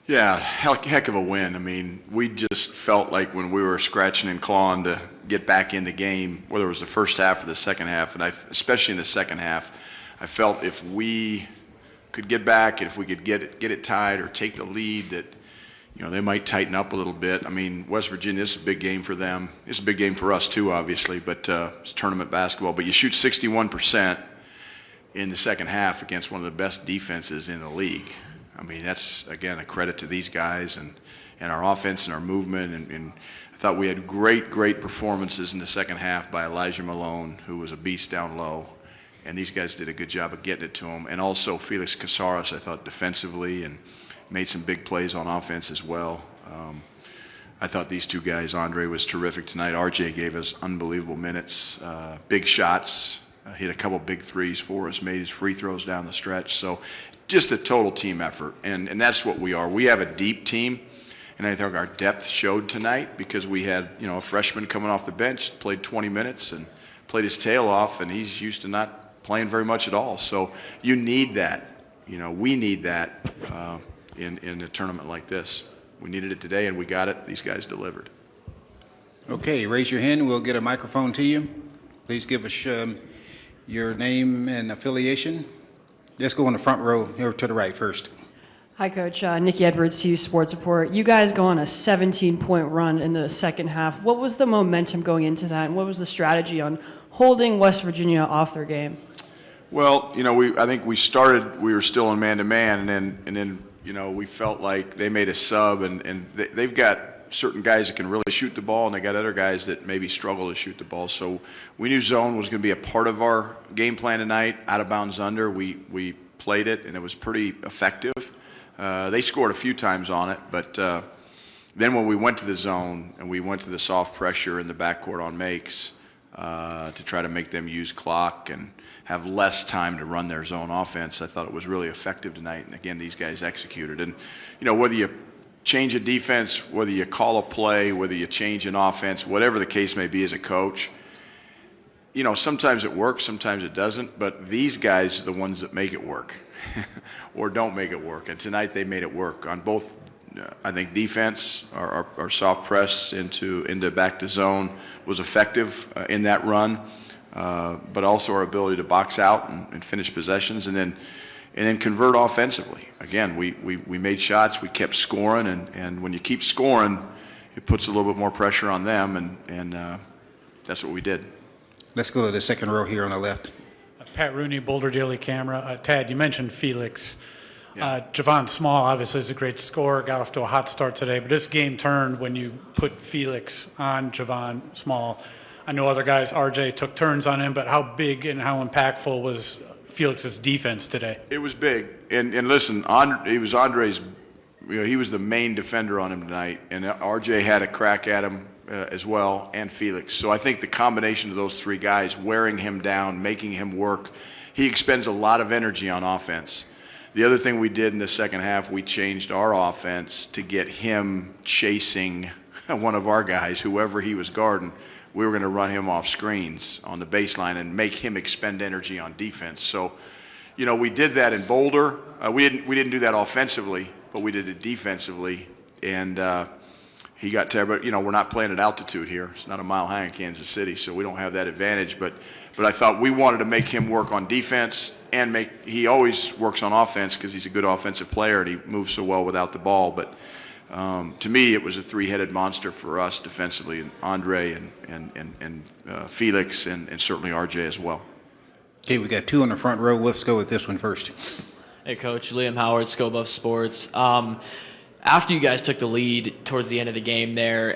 Yeah, heck of a win. I mean, we just felt like when we were scratching and clawing to get back in the game, whether it was the first half or the second half, and especially in the second half, I felt if we could get back, if we could get it tied or take the lead, that they might tighten up a little bit. I mean, West Virginia, this is a big game for them. It's a big game for us too, obviously, but it's tournament basketball. But you shoot 61% in the second half against one of the best defenses in the league. I mean, that's, again, a credit to these guys and our offense and our movement. And I thought we had great performances in the second half by Elijah Malone, who was a beast down low. And these guys did a good job of getting it to him. And also Felix Casares, I thought, defensively and made some big plays on offense as well. I thought these two guys, Andre was terrific tonight. RJ gave us unbelievable minutes, big shots, hit a couple big threes for us, made his free throws down the stretch. So just a total team effort, and that's what we are. We have a deep team, and I think our depth showed tonight because we had a freshman coming off the bench, played 20 minutes and played his tail off, and he's used to not playing very much at all. So you need that. We need that in a tournament like this. We needed it today, and we got it. These guys delivered. Okay, raise your hand. We'll get a microphone to you. Please give us your name and affiliation. Let's go in the front row here to the right first. Hi, Coach. Nikki Edwards, CU Sports Report. You guys go on a 17-point run in the second half. What was the momentum going into that, and what was the strategy on holding West Virginia off their game? Well, I think we were still in man-to-man, and then we felt like they made a sub, and they've got certain guys that can really shoot the ball, and they got other guys that maybe struggle to shoot the ball. So we knew zone was going to be a part of our game plan tonight. Out of bounds under, we played it, and it was pretty effective. They scored a few times on it, but then when we went to the zone and we went to the soft pressure in the backcourt on makes to try to make them use clock and have less time to run their zone offense, I thought it was really effective tonight. And again, these guys executed. And whether you change a defense, whether you call a play, whether you change an offense, whatever the case may be as a coach, sometimes it works, sometimes it doesn't, but these guys are the ones that make it work or don't make it work. And tonight they made it work on both, I think, defense, our soft press into back to zone was effective in that run, but also our ability to box out and finish possessions and then convert offensively. Again, we made shots, we kept scoring, and when you keep scoring, it puts a little bit more pressure on them, and that's what we did. Let's go to the second row here on the left. Pat Rooney, Boulder Daily Camera. Tad, you mentioned Felix. Yeah. Javon Small obviously is a great scorer, got off to a hot start today, but this game turned when you put Felix on Javon Small. I know other guys, RJ, took turns on him, but how big and how impactful was Felix's defense today? It was big, and listen, he was Andre's. He was the main defender on him tonight, and RJ had a crack at him as well, and Felix. So I think the combination of those three guys wearing him down, making him work, he expends a lot of energy on offense. The other thing we did in the second half, we changed our offense to get him chasing one of our guys, whoever he was guarding. We were going to run him off screens on the baseline and make him expend energy on defense. So, we did that in Boulder. We didn't do that offensively, but we did it defensively. And he got terrible. We're not playing at altitude here. It's not a mile high in Kansas City, so we don't have that advantage. But I thought we wanted to make him work on defense and he always works on offense because he's a good offensive player and he moves so well without the ball. But to me, it was a three-headed monster for us defensively, and Andre and Felix and certainly RJ as well. Okay, we got two on the front row. Let's go with this one first. Hey, Coach. Liam Howard, ScoBuff Sports. After you guys took the lead towards the end of the game there,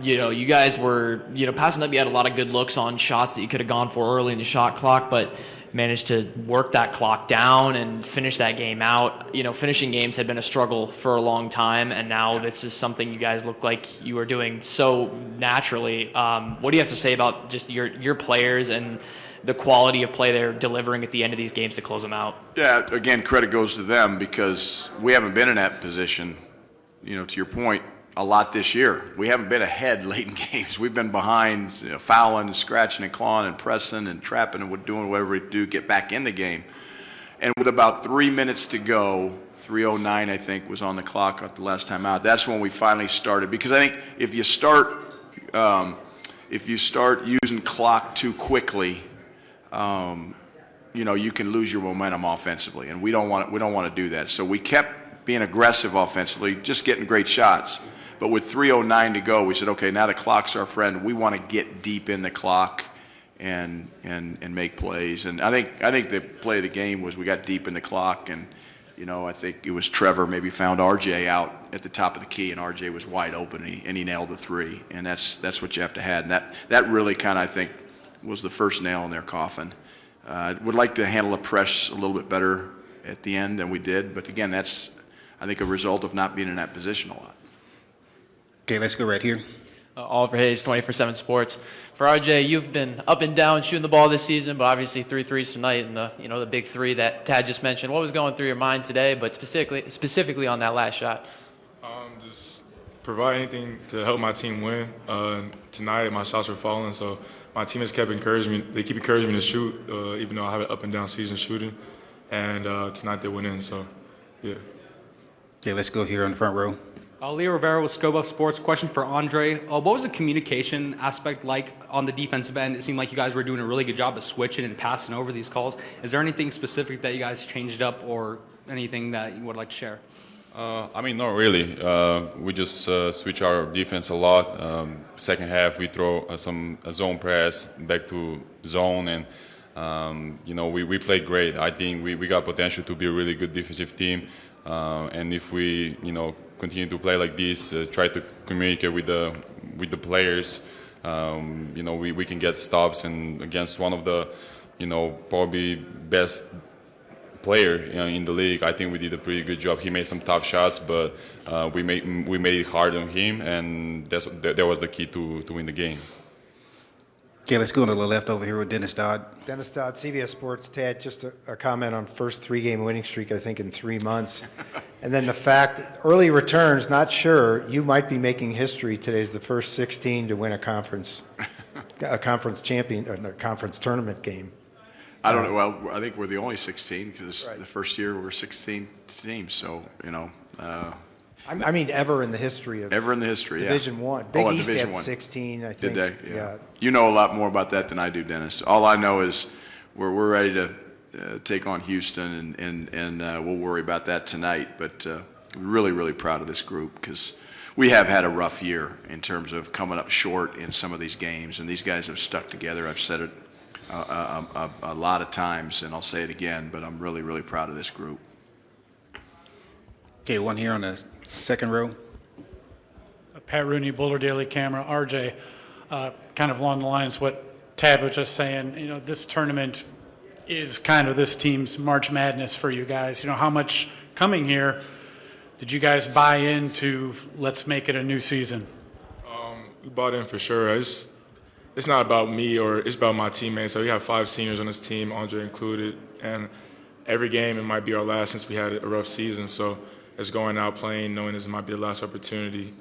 you guys were, passing up. You had a lot of good looks on shots that you could have gone for early in the shot clock, but managed to work that clock down and finish that game out. Finishing games had been a struggle for a long time, and now this is something you guys look like you are doing so naturally. What do you have to say about just your players and the quality of play they're delivering at the end of these games to close them out? Yeah, again, credit goes to them because we haven't been in that position, to your point, a lot this year. We haven't been ahead late in games. We've been behind, fouling and scratching and clawing and pressing and trapping and doing whatever we do to get back in the game. And with about 3 minutes to go, 3:09, I think, was on the clock at the last time out. That's when we finally started. Because I think if you start using clock too quickly, you can lose your momentum offensively, and we don't want to do that. So we kept being aggressive offensively, just getting great shots. But with 3:09 to go, we said, okay, now the clock's our friend. We want to get deep in the clock and make plays. And I think the play of the game was we got deep in the clock, and I think it was Trevor maybe found RJ out at the top of the key, and RJ was wide open, and he nailed the three. And that's what you have to have. And that really kind of, I think, was the first nail in their coffin. Would like to handle the press a little bit better at the end than we did, but again, that's, I think, a result of not being in that position a lot. Okay, let's go right here. Oliver Hayes, 24/7 Sports. For RJ, you've been up and down shooting the ball this season, but obviously 3 threes tonight, and the big three that Tad just mentioned. What was going through your mind today, but specifically on that last shot? Just provide anything to help my team win. Tonight, my shots were falling, so my teammates kept encouraging me. They keep encouraging me to shoot, even though I have an up and down season shooting. And tonight they went in, so yeah. Okay, let's go here on the front row. Leo Rivera with Scobuff Sports. Question for Andre. What was the communication aspect like on the defensive end? It seemed like you guys were doing a really good job of switching and passing over these calls. Is there anything specific that you guys changed up or anything that you would like to share? Not really. We just switch our defense a lot. Second half, we throw a zone press back to zone, and we played great. I think we got potential to be a really good defensive team, and if we continue to play like this, try to communicate with the players, we can get stops, and against one of the probably best player in the league, I think we did a pretty good job. He made some tough shots, but we made it hard on him, and that was the key to win the game. Okay, let's go to the left over here with Dennis Dodd. Dennis Dodd, CBS Sports. Tad, just a comment on first 3-game winning streak, I think, in 3 months. And then the fact that early returns, not sure, you might be making history. Today's the first 16 to win a conference tournament game. I don't know. Well, I think we're the only 16 because the first year we were 16 teams. So, I mean, ever in the history of Division One. Big East Division had One. 16, I think. Did they? Yeah. You know a lot more about that than I do, Dennis. All I know is we're ready to take on Houston, and we'll worry about that tonight. But really, really proud of this group because we have had a rough year in terms of coming up short in some of these games, and these guys have stuck together. I've said it a lot of times, and I'll say it again, but I'm really, really proud of this group. Okay, one here on the second row. Pat Rooney, Boulder Daily Camera. RJ, kind of along the lines of what Tad was just saying, this tournament is kind of this team's March Madness for you guys. How much coming here did you guys buy into let's make it a new season? We bought in for sure. It's not about me, or it's about my teammates. So we have 5 seniors on this team, Andre included, and every game it might be our last since we had a rough season. So it's going out playing, knowing this might be the last opportunity.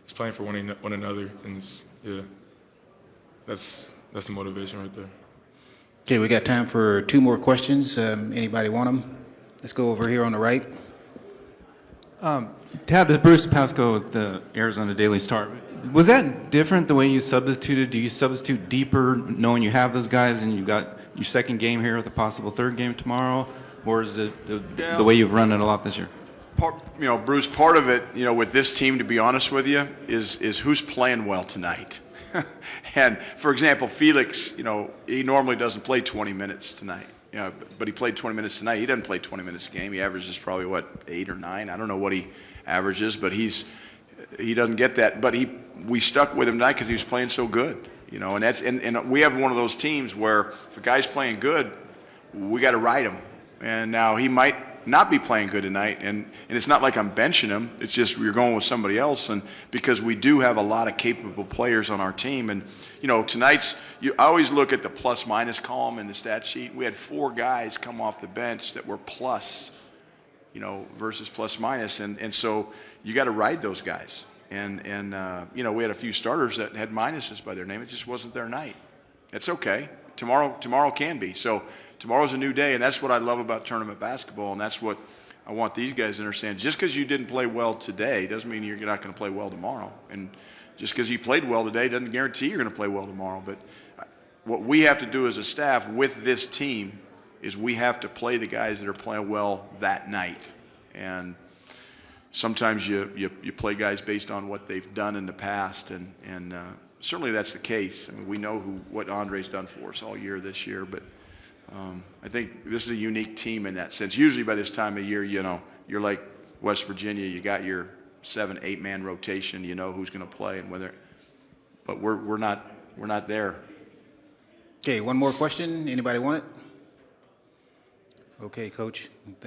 It's playing for one another, and that's the motivation right there. Okay, we got time for 2 more questions. Anybody want them? Let's go over here on the right. Tab, this is Bruce Pasco with the Arizona Daily Star. Was that different the way you substituted? Do you substitute deeper knowing you have those guys and you got your second game here with a possible third game tomorrow? Or is it the way you've run it a lot this year? Bruce, part of it, with this team, to be honest with you, is who's playing well tonight. And, for example, Felix, he normally doesn't play 20 minutes tonight. But he played 20 minutes tonight. He doesn't play 20 minutes a game. He averages probably, 8 or 9? I don't know what he averages, but he doesn't get that. But we stuck with him tonight because he was playing so good. And we have one of those teams where if a guy's playing good, we got to ride him. And now he might not be playing good tonight, and it's not like I'm benching him. It's just you're going with somebody else, and because we do have a lot of capable players on our team, and tonight's I always look at the plus minus column in the stat sheet. We had 4 guys come off the bench that were plus, versus plus minus, and so you got to ride those guys, and we had a few starters that had minuses by their name. It just wasn't their night. It's okay. Tomorrow can be. So tomorrow's a new day, and that's what I love about tournament basketball, and that's what I want these guys to understand, just because you didn't play well today doesn't mean you're not going to play well tomorrow. And just because you played well today doesn't guarantee you're going to play well tomorrow. But what we have to do as a staff with this team is we have to play the guys that are playing well that night. And sometimes you play guys based on what they've done in the past, and certainly that's the case. I mean, we know what Andre's done for us all year this year, but I think this is a unique team in that sense. Usually by this time of year, you're like West Virginia. You got your 7-8 man rotation. You know who's going to play and whether. But we're not there. Okay, one more question. Anybody want it? Okay, Coach.